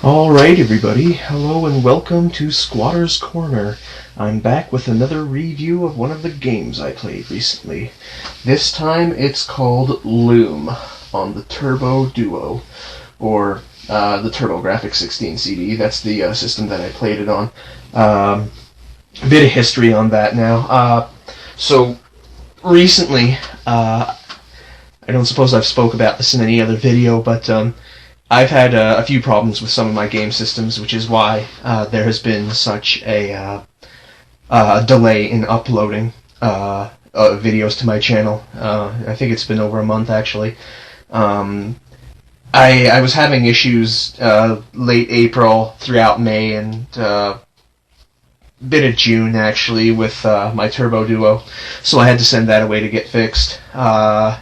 Alright everybody, hello and welcome to Squatter's Corner. I'm back with another review of one of the games I played recently. This time it's called Loom on the Turbo Duo, or the TurboGrafx 16 CD. That's the system that I played it on. A bit of history on that now. So recently, I don't suppose I've spoke about this in any other video, but I've had a few problems with some of my game systems, which is why there has been such a delay in uploading videos to my channel. I think it's been over a month, actually. I was having issues late April, throughout May, and bit of June, actually, with my Turbo Duo, so I had to send that away to get fixed. I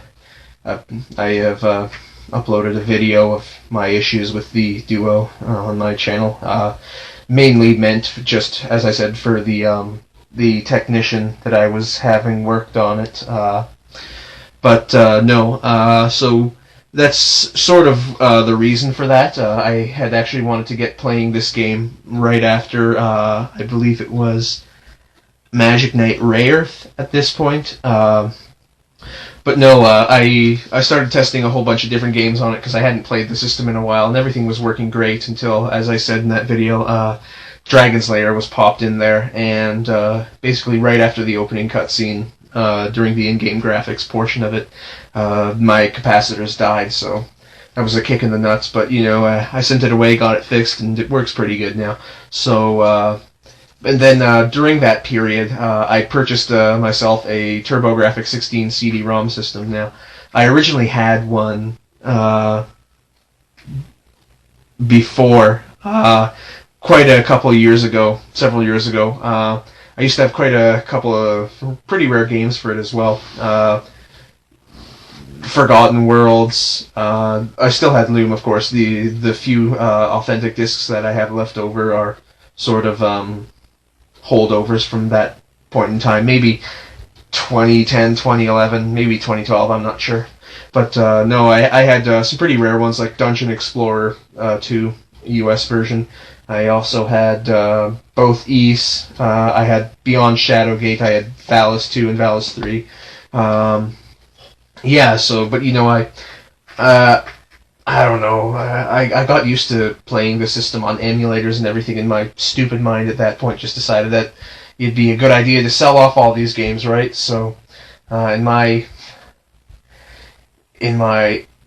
have uploaded a video of my issues with the Duo on my channel, mainly meant, just as I said, for the technician that I was having worked on it. So that's sort of the reason for that. I had actually wanted to get playing this game right after, I believe it was Magic Knight Rayearth at this point. But no, I started testing a whole bunch of different games on it because I hadn't played the system in a while, and everything was working great until, as I said in that video, Dragon's Lair was popped in there, and basically right after the opening cutscene, during the in-game graphics portion of it, my capacitors died, so that was a kick in the nuts. But, you know, I sent it away, got it fixed, and it works pretty good now. So, and then during that period, I purchased myself a TurboGrafx 16 CD-ROM system. Now, I originally had one before, quite a couple of years ago, several years ago. I used to have quite a couple of pretty rare games for it as well. Forgotten Worlds. I still had Loom, of course. The few authentic discs that I have left over are sort of holdovers from that point in time. Maybe 2010, 2011, maybe 2012, I'm not sure. But no, I had some pretty rare ones like Dungeon Explorer 2, US version. I also had both Ys. I had Beyond Shadowgate. I had Valis 2 and Valis 3. Yeah, so, but you know, I don't know. I got used to playing the system on emulators and everything, and my stupid mind at that point just decided that it'd be a good idea to sell off all these games, right? So, in my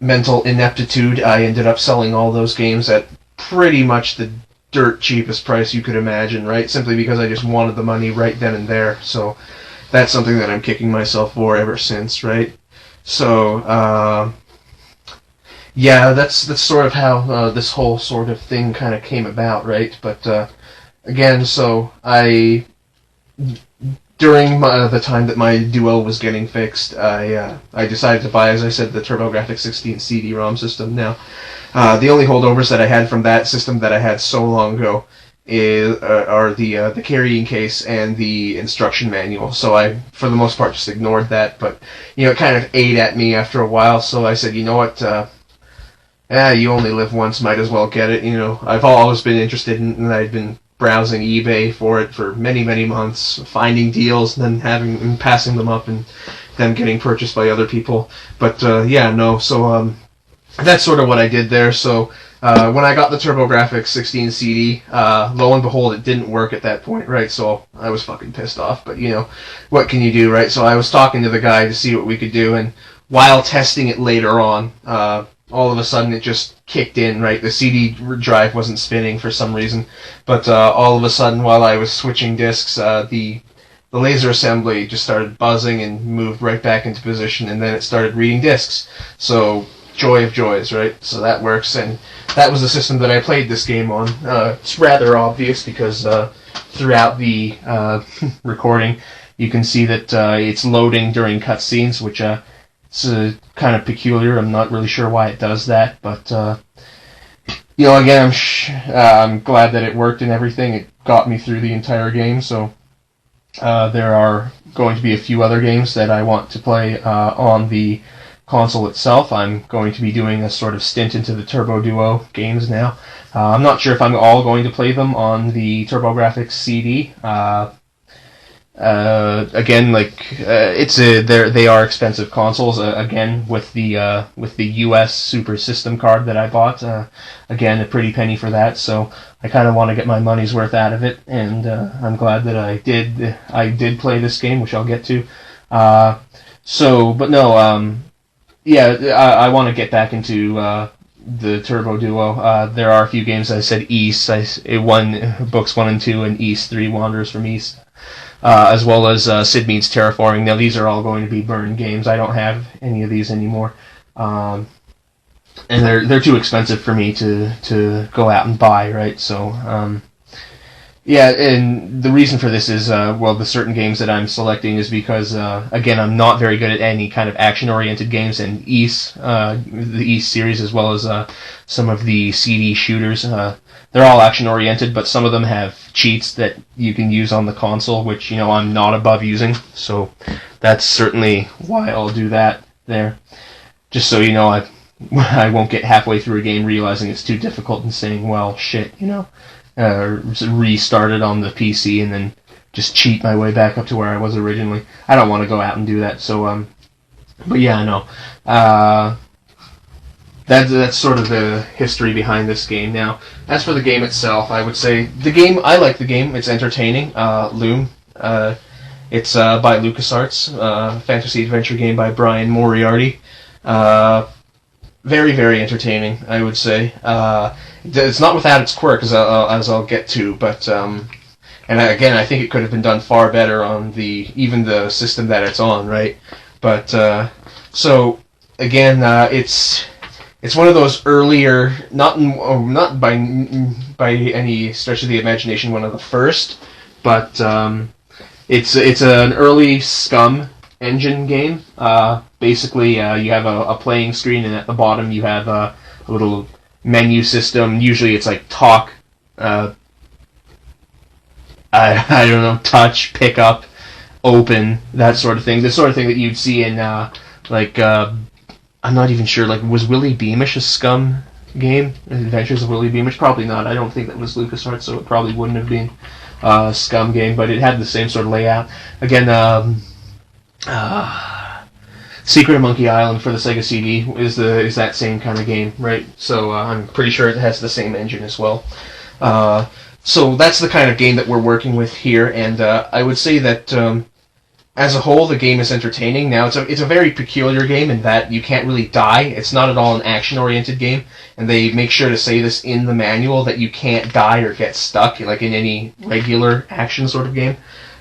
mental ineptitude, I ended up selling all those games at pretty much the dirt cheapest price you could imagine, right? Simply because I just wanted the money right then and there. So, that's something that I'm kicking myself for ever since, right? So, yeah, that's sort of how this whole sort of thing kind of came about, right? But again, so during the time that my Duo was getting fixed, I decided to buy, as I said, the TurboGrafx 16 CD-ROM system. Now, the only holdovers that I had from that system that I had so long ago are the carrying case and the instruction manual. So I, for the most part, just ignored that. But you know, it kind of ate at me after a while. So I said, you know what? You only live once, might as well get it. You know, I've always been interested in, and I've been browsing eBay for it for many, many months, finding deals, and then passing them up, and them getting purchased by other people. But yeah, no. So that's sort of what I did there. So when I got the TurboGrafx 16 CD, lo and behold, it didn't work at that point, right? So I was fucking pissed off. But you know, what can you do, right? So I was talking to the guy to see what we could do, and while testing it later on, all of a sudden it just kicked in, right? The CD drive wasn't spinning for some reason, but all of a sudden while I was switching discs, the laser assembly just started buzzing and moved right back into position, and then it started reading discs. So, joy of joys, right? So that works, and that was the system that I played this game on. It's rather obvious because throughout the recording you can see that it's loading during cutscenes, which it's kind of peculiar. I'm not really sure why it does that, but you know, again, I'm glad that it worked and everything. It got me through the entire game. So there are going to be a few other games that I want to play on the console itself. I'm going to be doing a sort of stint into the Turbo Duo games now. I'm not sure if I'm all going to play them on the TurboGrafx CD. Again, they are expensive consoles. Again, with the US Super System card that I bought, again, a pretty penny for that. So I kind of want to get my money's worth out of it, and I'm glad that I did play this game, which I'll get to. I want to get back into the Turbo Duo. There are a few games. I said East. Books 1 and 2, and East 3 Wanderers from East. As well as Sid Mead's Terraforming. Now, these are all going to be burned games. I don't have any of these anymore. And they're too expensive for me to go out and buy, right? So, and the reason for this is, the certain games that I'm selecting is because, again, I'm not very good at any kind of action-oriented games, and the East series, as well as some of the CD shooters, they're all action-oriented, but some of them have cheats that you can use on the console, which, I'm not above using, so that's certainly why I'll do that there. Just so you know, I won't get halfway through a game realizing it's too difficult and saying, well, shit, restart it on the PC and then just cheat my way back up to where I was originally. I don't want to go out and do that, so, but yeah, I know. That's sort of the history behind this game. Now, as for the game itself, I would say I like the game. It's entertaining. Loom. It's by LucasArts, fantasy adventure game by Brian Moriarty. Very, very entertaining, I would say. It's not without its quirks, as I'll get to, but and again, I think it could have been done far better on even the system that it's on, right? But so again, it's one of those earlier, not by any stretch of the imagination, one of the first, but it's an early Scum engine game. Basically, you have a playing screen, and at the bottom you have a little menu system. Usually, it's like talk, I don't know, touch, pick up, open, that sort of thing. The sort of thing that you'd see in I'm not even sure, was Willie Beamish a Scum game? Adventures of Willie Beamish? Probably not. I don't think that was LucasArts, so it probably wouldn't have been a Scum game, but it had the same sort of layout. Again, Secret of Monkey Island for the Sega CD is that same kind of game, right? So I'm pretty sure it has the same engine as well. So that's the kind of game that we're working with here, and I would say that as a whole, the game is entertaining. Now, it's a very peculiar game in that you can't really die. It's not at all an action-oriented game, and they make sure to say this in the manual, that you can't die or get stuck, like in any regular action sort of game,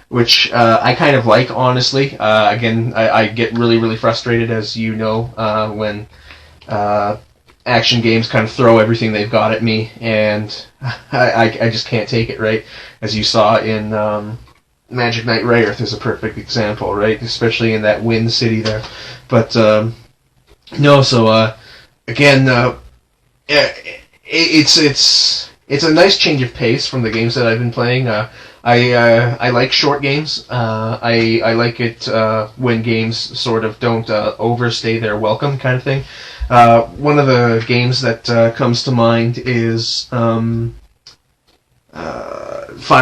which I kind of like, honestly. Again, I get really, really frustrated, as you know, when action games kind of throw everything they've got at me, and I just can't take it, right? As you saw in Magic Knight Rayearth is a perfect example, right? Especially in that Wind City there. But again, it's a nice change of pace from the games that I've been playing. I like short games. I like it when games sort of don't overstay their welcome, kind of thing. One of the games that comes to mind is Final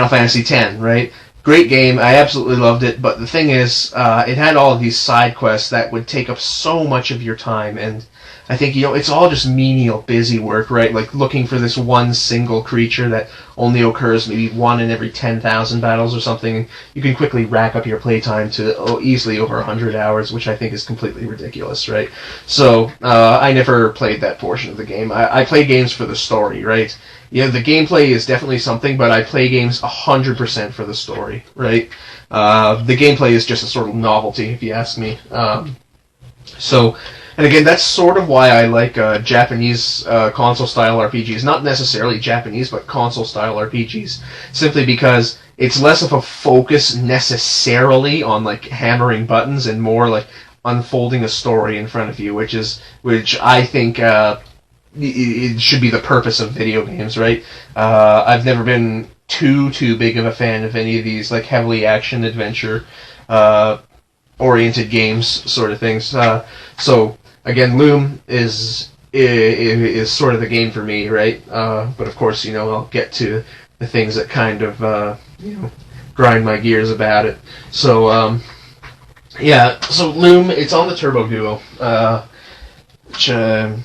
Fantasy X, right? Great game, I absolutely loved it, but the thing is, it had all of these side quests that would take up so much of your time, and I think, it's all just menial, busy work, right? Like looking for this one single creature that only occurs maybe 1 in every 10,000 battles or something, and you can quickly rack up your playtime to easily over 100 hours, which I think is completely ridiculous, right? So, I never played that portion of the game. I play games for the story, right? The gameplay is definitely something, but I play games 100% for the story, right? The gameplay is just a sort of novelty, if you ask me. And again, that's sort of why I like Japanese console-style RPGs. Not necessarily Japanese, but console-style RPGs. Simply because it's less of a focus necessarily on hammering buttons and more like unfolding a story in front of you, which I think it should be the purpose of video games, right? I've never been too big of a fan of any of these heavily action adventure oriented games sort of things. So again, Loom is sort of the game for me, right? But of course, I'll get to the things that kind of grind my gears about it. So so Loom, it's on the Turbo Duo, which I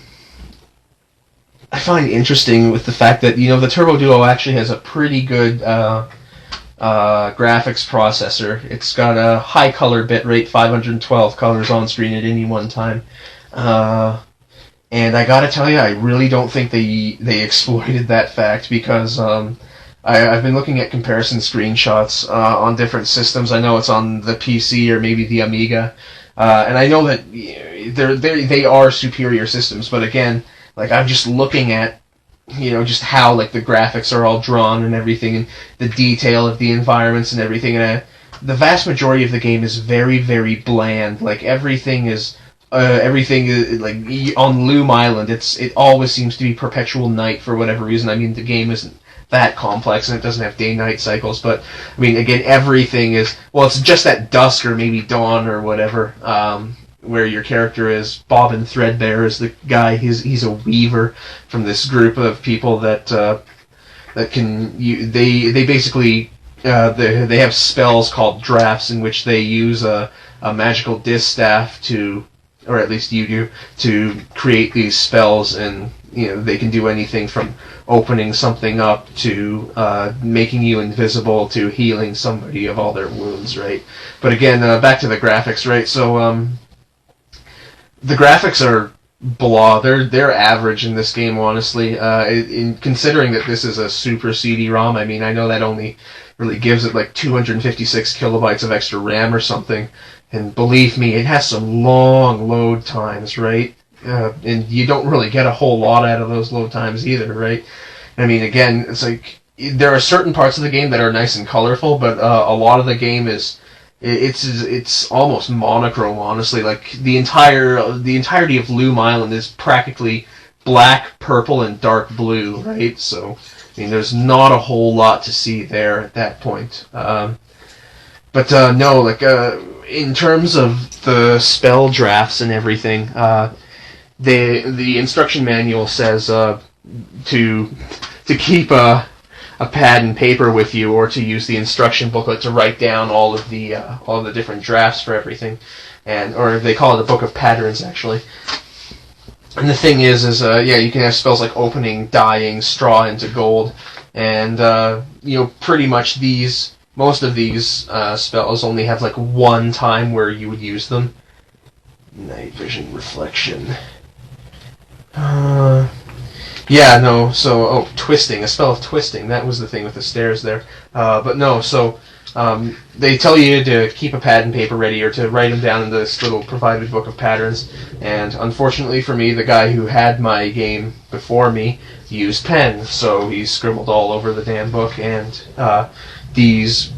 find interesting with the fact that the Turbo Duo actually has a pretty good graphics processor. It's got a high color bitrate, 512 colors on screen at any one time. And I gotta tell you, I really don't think they exploited that fact, because I've been looking at comparison screenshots on different systems. I know it's on the PC or maybe the Amiga, and I know that they are superior systems. But again, like, I'm just looking at just how, like, the graphics are all drawn and everything, and the detail of the environments and everything. And the vast majority of the game is very, very bland. Like, everything is like on Loom Island. It always seems to be perpetual night for whatever reason. I mean, the game isn't that complex and it doesn't have day-night cycles, but I mean, again, everything is, well, it's just at dusk or maybe dawn or whatever. Where your character is. Bobbin Threadbare is the guy. He's a weaver from this group of people that can they basically they have spells called drafts, in which they use a magical distaff to, or at least you do, to create these spells. And they can do anything from opening something up to making you invisible to healing somebody of all their wounds, right? But again, back to the graphics, right? So the graphics are blah. They're average in this game, honestly. In considering that this is a Super CD-ROM, I mean, I know that only really gives it like 256 kilobytes of extra RAM or something. And believe me, it has some long load times, right? And you don't really get a whole lot out of those load times either, right? I mean, again, it's like, there are certain parts of the game that are nice and colorful, but a lot of the game is, it's almost monochrome, honestly. Like, the entirety of Loom Island is practically black, purple, and dark blue, right? So, I mean, there's not a whole lot to see there at that point. But no, like, in terms of the spell drafts and everything, the instruction manual says to keep a pad and paper with you, or to use the instruction booklet to write down all of the different drafts for everything, or they call it a book of patterns, actually. And the thing is you can have spells like opening, dyeing, straw into gold, and pretty much most of these spells only have like one time where you would use them. Night vision reflection. Twisting, a spell of twisting, that was the thing with the stairs there. But no, so they tell you to keep a pad and paper ready, or to write them down in this little provided book of patterns. And unfortunately for me, the guy who had my game before me used pen, so he scribbled all over the damn book, and these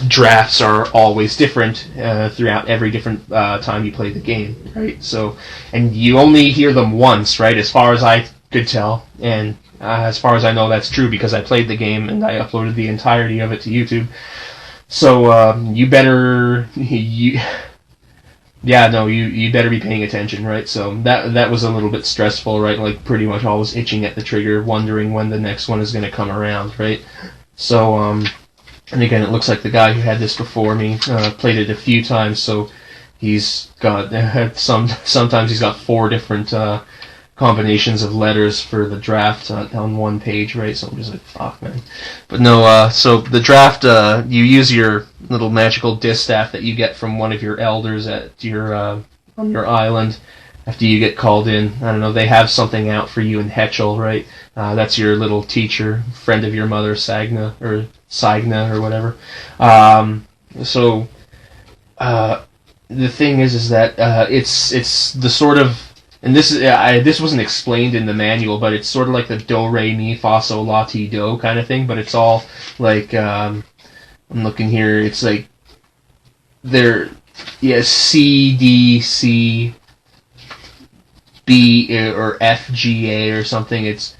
drafts are always different throughout every different time you play the game, right? So, and you only hear them once, right, as far as I could tell, and as far as I know, that's true, because I played the game and I uploaded the entirety of it to YouTube. So you better you better be paying attention, right? So that was a little bit stressful, right? Like, pretty much always itching at the trigger, wondering when the next one is going to come around, right? So and again, it looks like the guy who had this before me played it a few times, so he's got sometimes he's got 4 different combinations of letters for the draft on one page, right? So I'm just like, fuck, man. But no, so the draft, you use your little magical distaff that you get from one of your elders at your on your island after you get called in. I don't know, they have something out for you in Hetchel, right? That's your little teacher, friend of your mother, Sagna, or whatever. So the thing is that it's the sort of, and this wasn't explained in the manual, but it's sort of like the do, re, mi, fa, sol, la, ti, do kind of thing, but it's all like, I'm looking here, it's like, C, D, C, B, or F, G, A, or something. It's,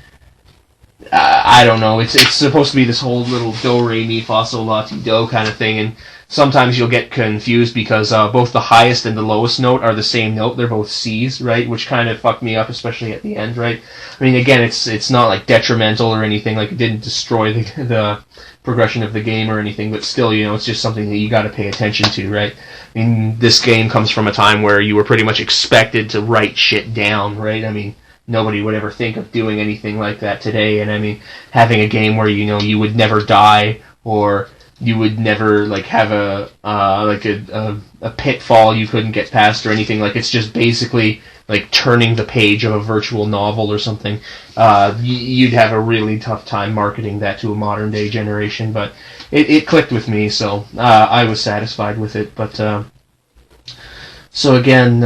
I don't know, it's supposed to be this whole little do, re, mi, fa, sol, la, ti, do kind of thing, and sometimes you'll get confused because both the highest and the lowest note are the same note. They're both C's, right? Which kind of fucked me up, especially at the end, right? I mean, again, it's not like detrimental or anything. Like, it didn't destroy the progression of the game or anything, but still, it's just something that you got to pay attention to, right? I mean, this game comes from a time where you were pretty much expected to write shit down, right? I mean, nobody would ever think of doing anything like that today. And I mean, having a game where you would never die, or you would never have a pitfall you couldn't get past or anything. Like, it's just basically like turning the page of a virtual novel or something. You'd have a really tough time marketing that to a modern day generation, but it clicked with me, so I was satisfied with it. But so again,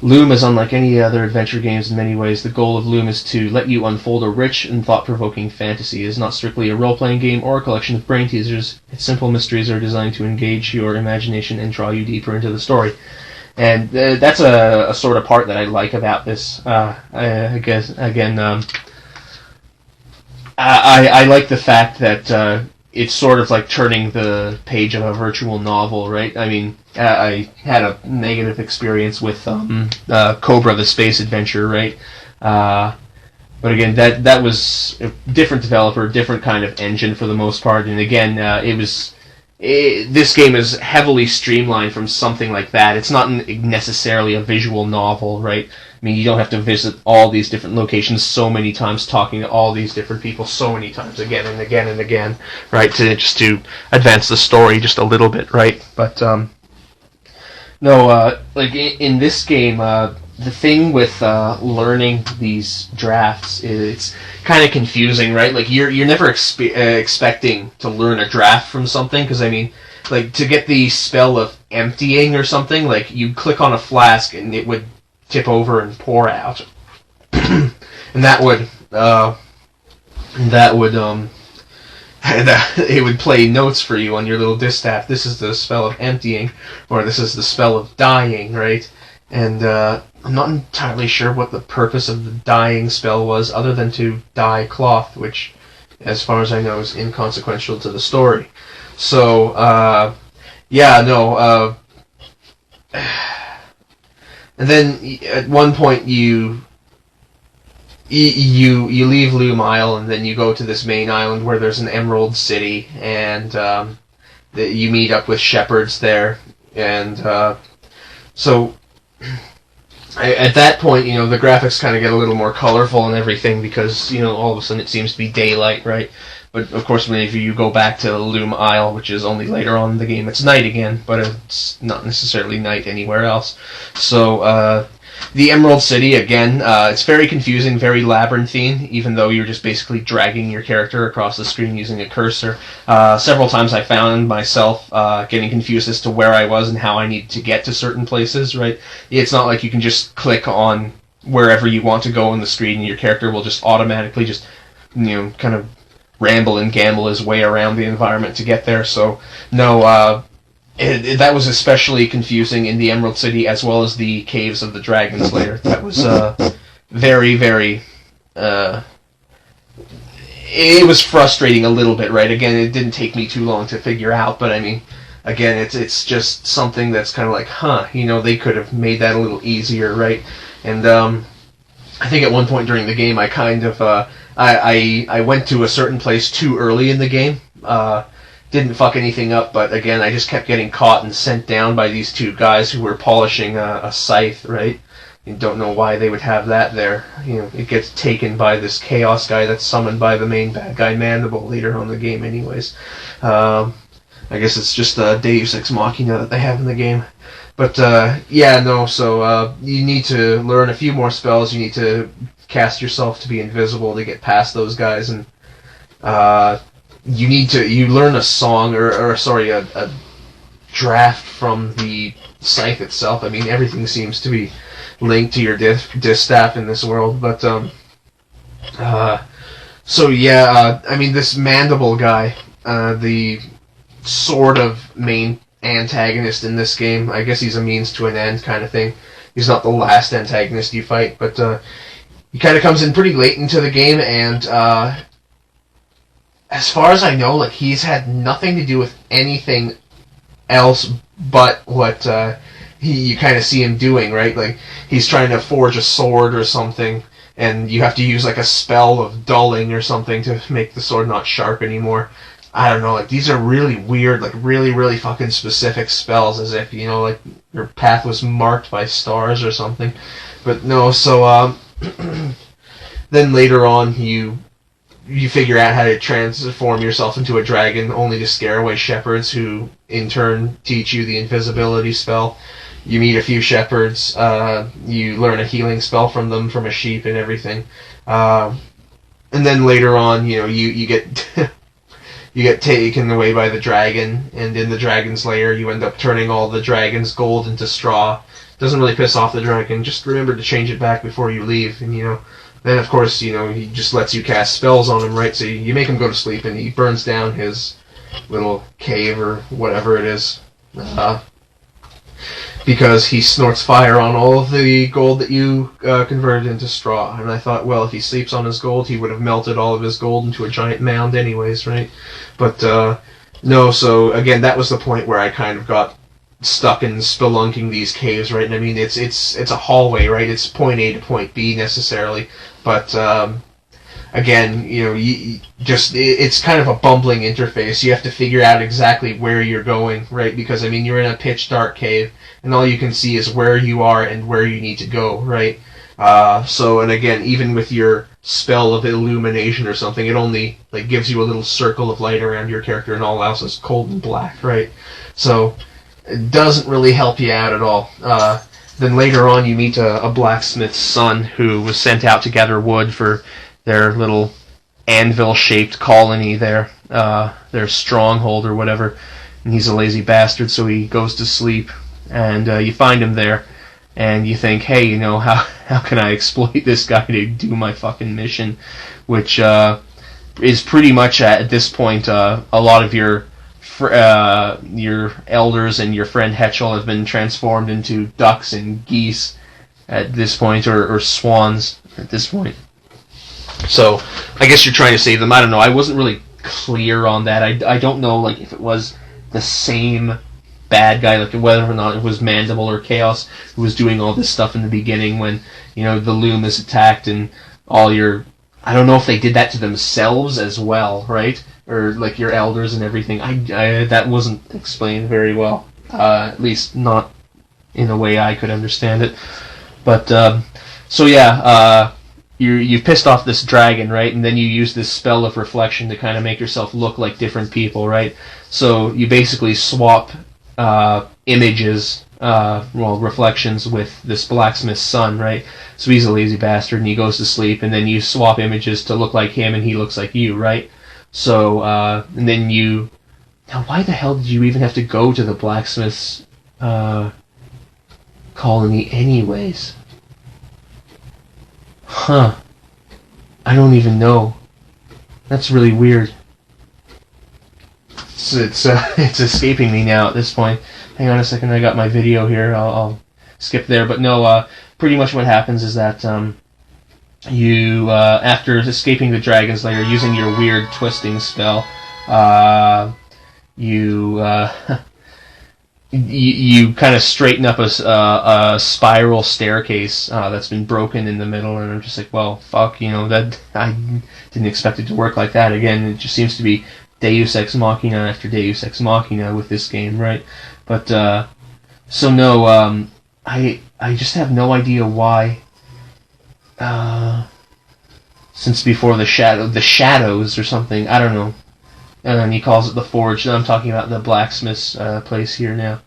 Loom is unlike any other adventure games in many ways. The goal of Loom is to let you unfold a rich and thought-provoking fantasy. It is not strictly a role-playing game or a collection of brain teasers. Its simple mysteries are designed to engage your imagination and draw you deeper into the story. And that's a sort of part that I like about this. I guess, again, I like the fact that it's sort of like turning the page of a virtual novel, right? I mean, I had a negative experience with Cobra the Space Adventure, right? But again, that was a different developer, different kind of engine for the most part, and again, this game is heavily streamlined from something like that. It's not necessarily a visual novel, right? I mean, you don't have to visit all these different locations so many times, talking to all these different people so many times again and again and again, right? To advance the story just a little bit, right? But no, like in this game, the thing with learning these drafts is it's kind of confusing, right? Like you're never expecting to learn a draft from something, because I mean, like to get the spell of emptying or something, like you click on a flask and it would tip over and pour out, and that would it would play notes for you on your little distaff. This is the spell of emptying, or this is the spell of dying, right? And I'm not entirely sure what the purpose of the dying spell was, other than to dye cloth, which, as far as I know, is inconsequential to the story. So, yeah, no. And then at one point you leave Loom Isle, and then you go to this main island where there's an Emerald City, and you meet up with shepherds there, and so at that point, the graphics kind of get a little more colorful and everything, because all of a sudden it seems to be daylight, right? But of course, whenever you go back to Loom Isle, which is only later on in the game, it's night again, but it's not necessarily night anywhere else. So the Emerald City, again, it's very confusing, very labyrinthine, even though you're just basically dragging your character across the screen using a cursor. Several times I found myself getting confused as to where I was and how I needed to get to certain places, right? It's not like you can just click on wherever you want to go on the screen and your character will just automatically just, kind of ramble and gamble his way around the environment to get there. So, no, that was especially confusing in the Emerald City, as well as the Caves of the Dragon Slayer. That was very, very... it was frustrating a little bit, right? Again, it didn't take me too long to figure out, but I mean, again, it's just something that's kind of like, they could have made that a little easier, right? And I think at one point during the game, I kind of... I went to a certain place too early in the game. Didn't fuck anything up, but again, I just kept getting caught and sent down by these two guys who were polishing a scythe, right? You don't know why they would have that there. It gets taken by this chaos guy that's summoned by the main bad guy Mandible later on in the game anyways. I guess it's just a Deus Ex Machina that they have in the game. But, yeah, no, so you need to learn a few more spells. You need to cast yourself to be invisible to get past those guys, and you learn a song, or a draft from the scythe itself. I mean, everything seems to be linked to your distaff in this world, but so yeah, I mean, this Mandible guy, the sort of main antagonist in this game, I guess he's a means to an end kind of thing. He's not the last antagonist you fight, but he kind of comes in pretty late into the game, and as far as I know, like, he's had nothing to do with anything else but what you kind of see him doing, right? Like, he's trying to forge a sword or something, and you have to use, like, a spell of dulling or something to make the sword not sharp anymore. I don't know, like, these are really weird, like, really, really fucking specific spells, as if, you know, like, your path was marked by stars or something. But no, so, then later on, you figure out how to transform yourself into a dragon, only to scare away shepherds, who, in turn, teach you the invisibility spell. You meet a few shepherds, you learn a healing spell from them, from a sheep and everything. And then later on, you know, you get... you get taken away by the dragon, and in the dragon's lair, you end up turning all the dragon's gold into straw. Doesn't really piss off the dragon. Just remember to change it back before you leave, and, you know, then, of course, you know, he just lets you cast spells on him, right? So you make him go to sleep, and he burns down his little cave or whatever it is, because he snorts fire on all of the gold that you converted into straw. And I thought, well, if he sleeps on his gold, he would have melted all of his gold into a giant mound anyways, right? But no, so again, that was the point where I kind of got stuck in spelunking these caves, right? And I mean, it's a hallway, right? It's point A to point B necessarily, but again, you know, it's kind of a bumbling interface. You have to figure out exactly where you're going, right? Because I mean, you're in a pitch dark cave, and all you can see is where you are and where you need to go, right? So, and again, even with your spell of illumination or something, it only like gives you a little circle of light around your character, and all else is cold and black, right? So it doesn't really help you out at all. Then later on, you meet a blacksmith's son who was sent out to gather wood for their little anvil-shaped colony there, their stronghold or whatever. And he's a lazy bastard, so he goes to sleep. And you find him there, and you think, hey, you know, how can I exploit this guy to do my fucking mission? Which is pretty much, at this point, a lot of your elders and your friend Hetchel have been transformed into ducks and geese at this point, or swans at this point. So, I guess you're trying to save them. I don't know. I wasn't really clear on that. I don't know, like, if it was the same bad guy, like whether or not it was Mandible or Chaos who was doing all this stuff in the beginning when, you know, the Loom is attacked and all your... I don't know if they did that to themselves as well, right? Or, like, your elders and everything. That wasn't explained very well. At least not in a way I could understand it. But, so yeah, you've pissed off this dragon, right? And then you use this spell of reflection to kind of make yourself look like different people, right? So you basically swap images, reflections with this blacksmith's son, right? So he's a lazy bastard and he goes to sleep, and then you swap images to look like him and he looks like you, right? So, and then you... Now, why the hell did you even have to go to the blacksmith's colony anyways? Huh. I don't even know. That's really weird. It's escaping me now at this point. Hang on a second, I got my video here. I'll skip there. But no, pretty much what happens is that you, after escaping the dragon's lair, using your weird twisting spell, you kind of straighten up a spiral staircase that's been broken in the middle, and I'm just like, well, fuck, you know, that I didn't expect it to work like that. Again, it just seems to be Deus Ex Machina after Deus Ex Machina with this game, right? But so no, I just have no idea why. Since before the shadows or something, I don't know. And he calls it the Forge. I'm talking about the blacksmith's place here now.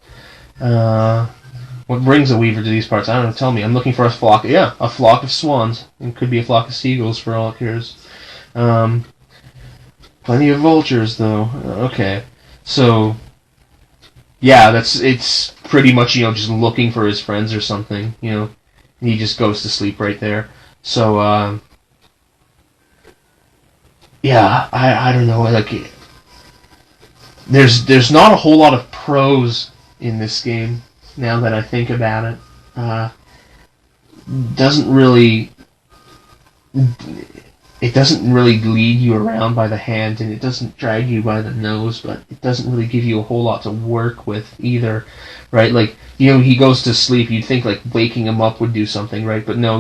What brings a weaver to these parts? I don't know. Tell me. I'm looking for a flock. Yeah, a flock of swans. It could be a flock of seagulls for all it cares. Plenty of vultures, though. Okay. So, yeah, it's pretty much, you know, just looking for his friends or something, you know. And he just goes to sleep right there. So, yeah, I don't know, like... There's not a whole lot of prose in this game, now that I think about it. Doesn't really... it doesn't really lead you around by the hand, and it doesn't drag you by the nose, but it doesn't really give you a whole lot to work with either, right? Like, he goes to sleep, you'd think, like, waking him up would do something, right? But no,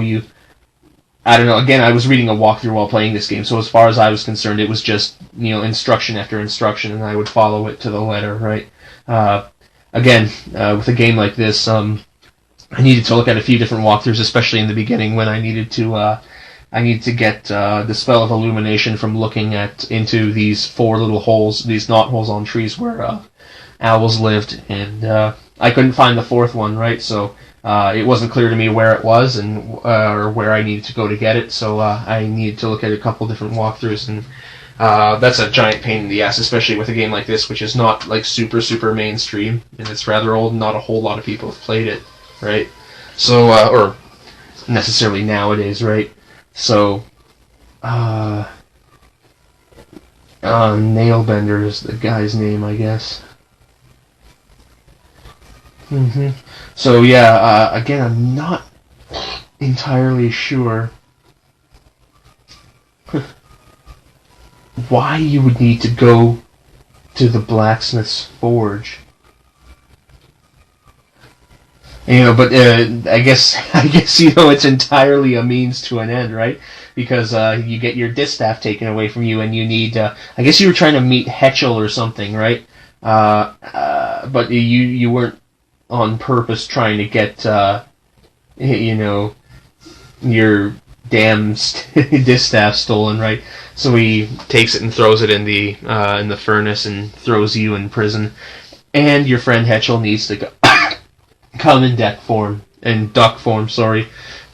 I don't know, again, I was reading a walkthrough while playing this game, so as far as I was concerned, it was just, instruction after instruction, and I would follow it to the letter, right? Again, with a game like this, I needed to look at a few different walkthroughs, especially in the beginning when I needed to get the spell of illumination from looking into these 4 little holes, these knot holes on trees where owls lived, and I couldn't find the 4th one, right? So it wasn't clear to me where it was and or where I needed to go to get it. So I needed to look at a couple different walkthroughs, and that's a giant pain in the ass, especially with a game like this, which is not like super mainstream, and it's rather old. And not a whole lot of people have played it, right? So or necessarily nowadays, right? So, Nailbender is the guy's name, I guess. So, yeah, again, I'm not entirely sure why you would need to go to the blacksmith's forge. But I guess it's entirely a means to an end, right? Because you get your distaff taken away from you, and you need. I guess you were trying to meet Hetchel or something, right? But you weren't on purpose trying to get your damn distaff stolen, right? So he takes it and throws it in the furnace and throws you in prison, and your friend Hetchel needs to go. Come in duck form,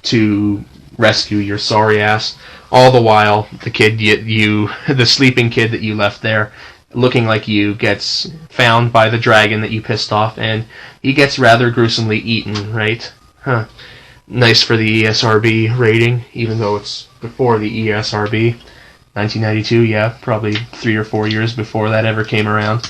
to rescue your sorry ass. All the while, the sleeping kid that you left there, looking like you, gets found by the dragon that you pissed off, and he gets rather gruesomely eaten, right? Huh. Nice for the ESRB rating, even though it's before the ESRB. 1992, yeah, probably 3 or 4 years before that ever came around.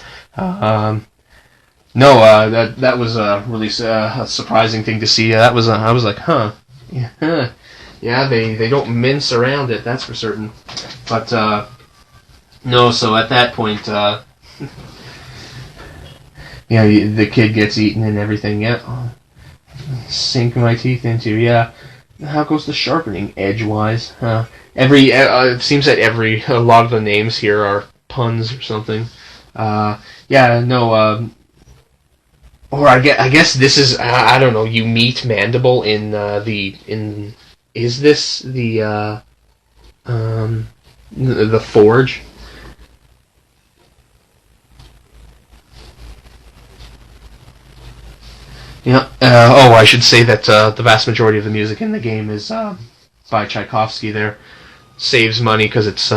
No, that was really a surprising thing to see. I was like, huh, yeah, they don't mince around it, that's for certain. But no, so at that point, the kid gets eaten and everything. Yeah, sink my teeth into. Yeah, how goes the sharpening edgewise? It seems that a lot of the names here are puns or something. Yeah, no. Or I guess this is, I don't know, you meet Mandible is this the forge? Yeah. I should say that the vast majority of the music in the game is by Tchaikovsky there. Saves money because it's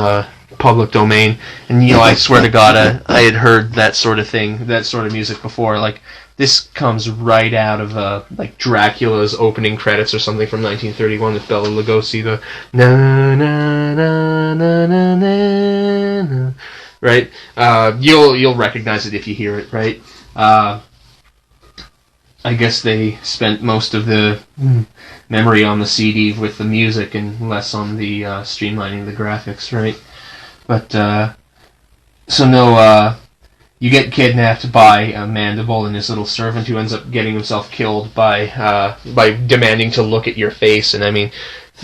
public domain. And, I swear to God, I had heard that sort of thing, that sort of music before. Like, this comes right out of like Dracula's opening credits or something from 1931 with Bela Lugosi. The na na na na na na na. Right? You'll recognize it if you hear it, right? I guess they spent most of the memory on the CD with the music and less on the streamlining the graphics, right? But so no. You get kidnapped by Mandible and his little servant, who ends up getting himself killed by demanding to look at your face. And I mean,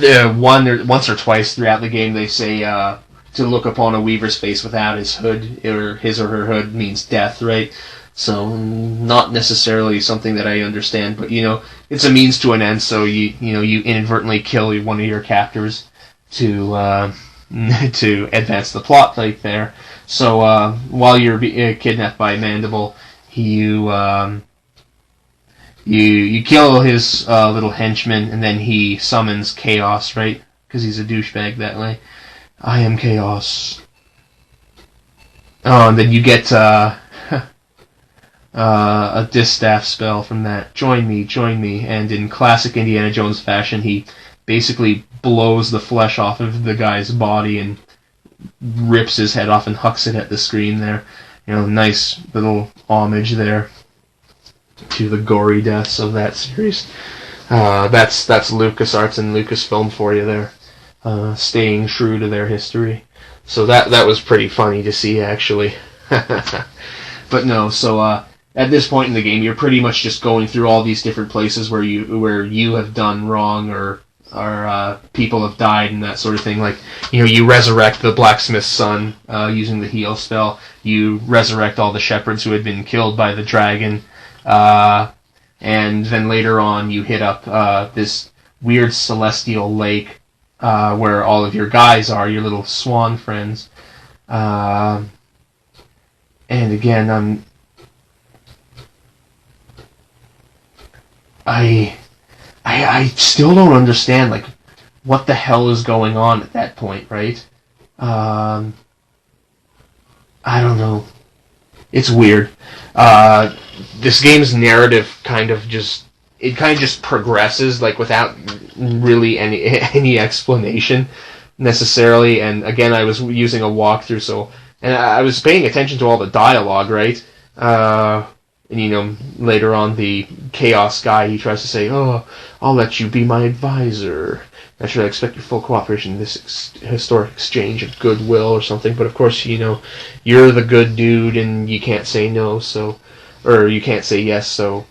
once or twice throughout the game, they say to look upon a weaver's face without his hood, or his or her hood, means death, right? So not necessarily something that I understand, but it's a means to an end. So you inadvertently kill one of your captors to advance the plot right there. So while you're kidnapped by Mandible, you kill his little henchman, and then he summons Chaos, right? Because he's a douchebag that way. I am Chaos. Oh, and then you get a distaff spell from that. Join me. And in classic Indiana Jones fashion, he basically blows the flesh off of the guy's body and rips his head off and hucks it at the screen there. Nice little homage there to the gory deaths of that series. That's LucasArts and Lucasfilm for you there. staying true to their history. So that was pretty funny to see, actually. But no, so at this point in the game, you're pretty much just going through all these different places where you have done wrong, or people have died and that sort of thing. Like, you resurrect the blacksmith's son using the heal spell. You resurrect all the shepherds who had been killed by the dragon. And then later on, you hit up this weird celestial lake where all of your guys are, your little swan friends. And again, I still don't understand, like, what the hell is going on at that point, right? I don't know. It's weird. This game's narrative kind of just progresses, like, without really any explanation necessarily. And again, I was using a walkthrough, and I was paying attention to all the dialogue, right? And later on, the Chaos guy, he tries to say, "Oh, I'll let you be my advisor. I should expect your full cooperation in this historic exchange of goodwill," or something. But of course, you're the good dude, and you can't say no, or you can't say yes, so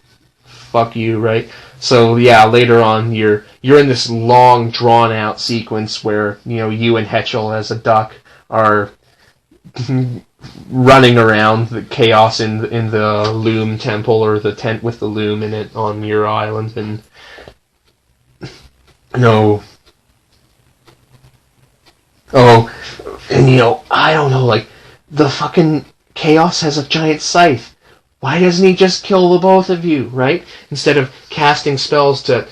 fuck you, right? So yeah, later on, you're in this long, drawn-out sequence where you and Hetchel as a duck are running around the chaos in the Loom temple, or the tent with the Loom in it on your island, and I don't know, like, the fucking Chaos has a giant scythe. Why doesn't he just kill the both of you, right? Instead of casting spells to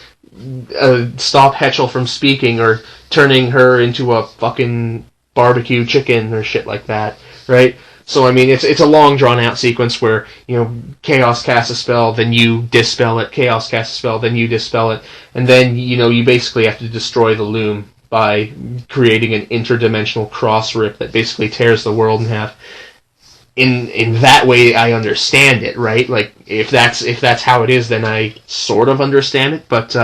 stop Hetchel from speaking, or turning her into a fucking barbecue chicken or shit like that, right? So, I mean, it's a long, drawn-out sequence where, Chaos casts a spell, then you dispel it, Chaos casts a spell, then you dispel it, and then, you basically have to destroy the Loom by creating an interdimensional cross rip that basically tears the world in half. In that way, I understand it, right? Like, if that's how it is, then I sort of understand it. But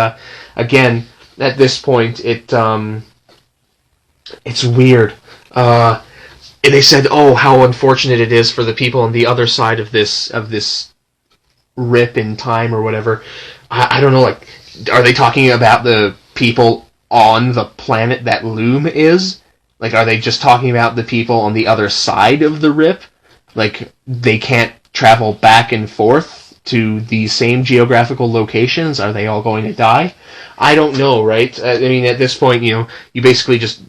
again, at this point, it's weird. They said, "Oh, how unfortunate it is for the people on the other side of this rip in time," or whatever. I don't know. Like, are they talking about the people on the planet that Loom is? Like, are they just talking about the people on the other side of the rip? Like, they can't travel back and forth to the same geographical locations? Are they all going to die? I don't know, right? I mean, at this point, you basically just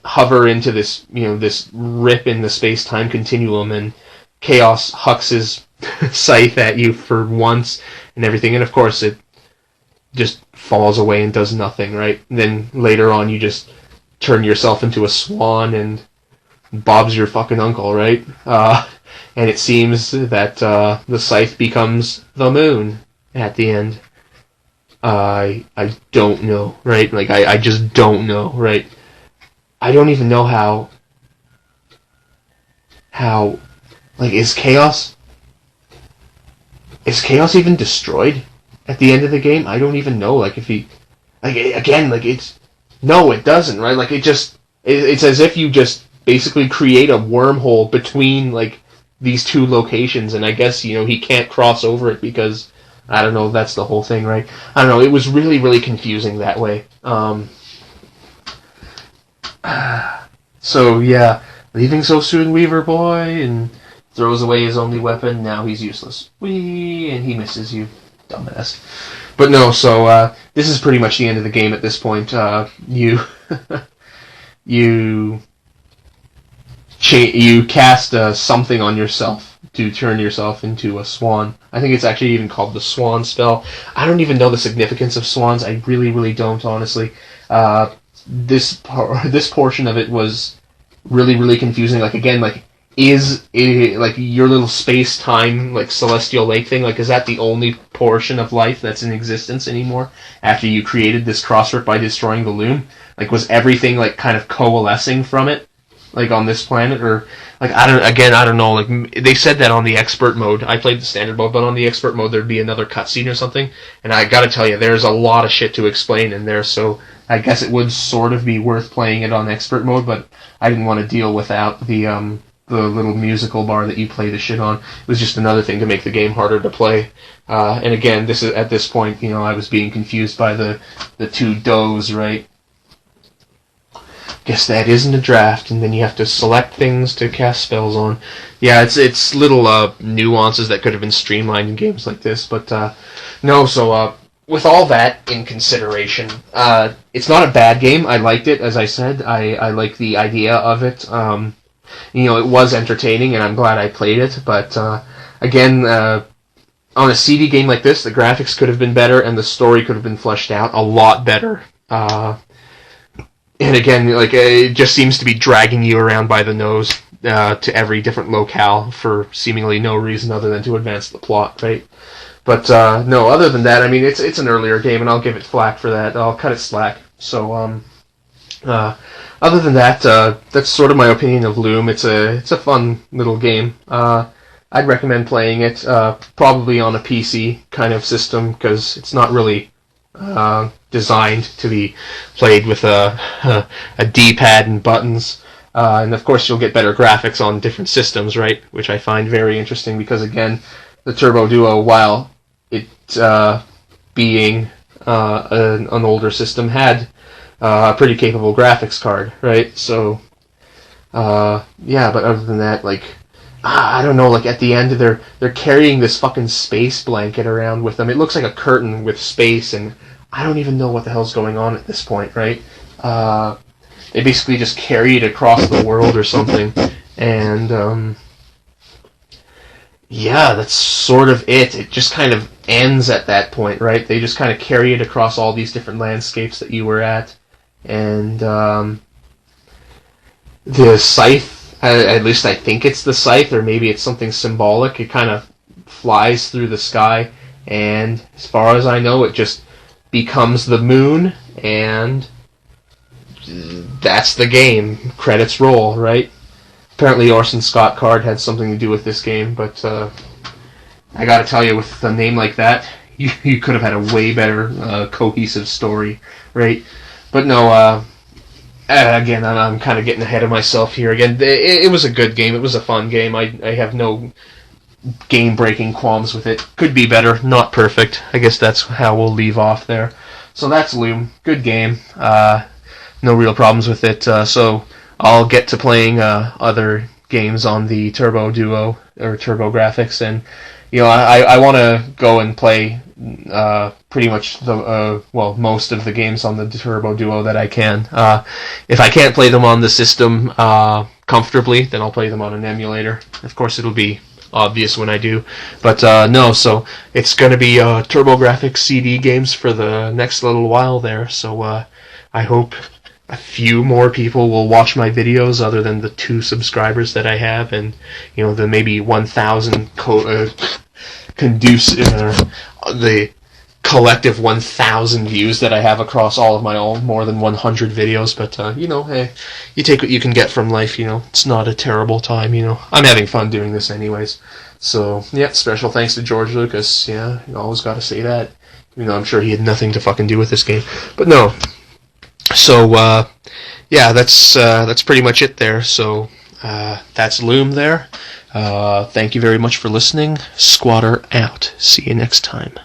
hover into this, this rip in the space-time continuum, and Chaos hucks his scythe at you for once and everything, and of course it just falls away and does nothing, right? And then later on, you just turn yourself into a swan, and Bob's your fucking uncle, right? And it seems that the scythe becomes the moon at the end. I don't know, right? Like, I just don't know, right? I don't even know how, like, is Chaos even destroyed at the end of the game? I don't even know, like, if he, like, again, like, no, it doesn't, right? Like, it's as if you just basically create a wormhole between, like, these two locations, and I guess, he can't cross over it because, I don't know, that's the whole thing, right? I don't know, it was really, really confusing that way. So, yeah, leaving so soon, Weaver Boy, and throws away his only weapon, now he's useless. Whee! And he misses you, dumbass. But no, so, this is pretty much the end of the game at this point. You cast something on yourself to turn yourself into a swan. I think it's actually even called the Swan spell. I don't even know the significance of swans. I really, really don't, honestly. This portion of it was really, really confusing. Like, again, like, is it, like, your little space-time, like, celestial lake thing, like, is that the only portion of life that's in existence anymore after you created this cross rip by destroying the Loom? Like, was everything, like, kind of coalescing from it? like on this planet, or like I don't know. Like they said that on the expert mode. I played the standard mode, but on the expert mode there'd be another cutscene or something. And I gotta tell you, there's a lot of shit to explain in there. So I guess it would sort of be worth playing it on expert mode, but I didn't want to deal without the little musical bar that you play the shit on. It was just another thing to make the game harder to play. And again, this is at this point, I was being confused by the two does, right? Guess that isn't a draft, and then you have to select things to cast spells on. Yeah, it's little nuances that could have been streamlined in games like this, but no. So with all that in consideration, it's not a bad game. I liked it, as I said. I like the idea of it. It was entertaining, and I'm glad I played it. But again, on a CD game like this, the graphics could have been better, and the story could have been fleshed out a lot better. And again, like it just seems to be dragging you around by the nose to every different locale for seemingly no reason other than to advance the plot, right? But no, other than that, I mean, it's an earlier game, and I'll give it flack for that. I'll cut it slack. So other than that, that's sort of my opinion of Loom. It's a fun little game. I'd recommend playing it probably on a PC kind of system, because it's not really designed to be played with a D-pad and buttons. And of course you'll get better graphics on different systems, right? Which I find very interesting, because again, the Turbo Duo, while it being an older system, had a pretty capable graphics card, right? So yeah, but other than that, like I don't know, like at the end they're carrying this fucking space blanket around with them. It looks like a curtain with space, and I don't even know what the hell's going on at this point, right? They basically just carry it across the world or something, and yeah, that's sort of it. It just kind of ends at that point, right? They just kind of carry it across all these different landscapes that you were at, and the scythe, at least I think it's the scythe, or maybe it's something symbolic. It kind of flies through the sky, and as far as I know, it just becomes the moon, and that's the game. Credits roll, right? Apparently Orson Scott Card had something to do with this game, but I gotta tell you, with a name like that, you could have had a way better cohesive story, right? But no, again, I'm kind of getting ahead of myself here. Again, it was a good game. It was a fun game. I have no game-breaking qualms with it. Could be better, not perfect. I guess that's how we'll leave off there. So that's Loom. Good game. No real problems with it. So I'll get to playing other games on the Turbo Duo or Turbo Graphics, and I want to go and play pretty much the most of the games on the Turbo Duo that I can. If I can't play them on the system comfortably, then I'll play them on an emulator. Of course, it'll be obvious when I do, but no. So it's going to be TurboGrafx CD games for the next little while there. So I hope a few more people will watch my videos other than the 2 subscribers that I have, and the maybe 1,000 the collective 1,000 views that I have across all of my more than 100 videos. But hey, you take what you can get from life. It's not a terrible time. I'm having fun doing this anyways. So yeah, special thanks to George Lucas. Yeah, you always got to say that. I'm sure he had nothing to fucking do with this game, but no. So yeah, that's pretty much it there. So that's Loom there. Thank you very much for listening. Skwatter out. See you next time.